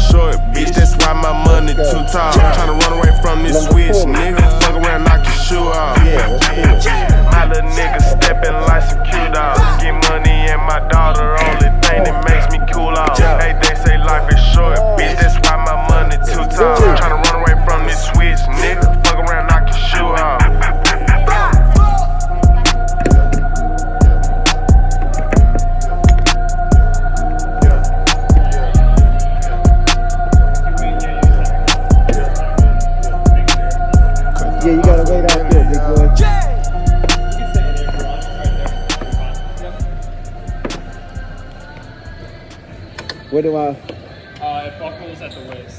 short, bitch. That's why my money too tall. Tryna run away from this switch, nigga. Fuck around, knock your shoe off. My little nigga stepping like some cute dogs. Get money and my daughter, only thing that makes me cool off. Hey, they say life is short, bitch. That's why my money too tall. Tryna run away from this switch, nigga. Fuck around, knock your shoe off. Yeah, you gotta wait out there, big boy. Where do I? It buckles at the waist.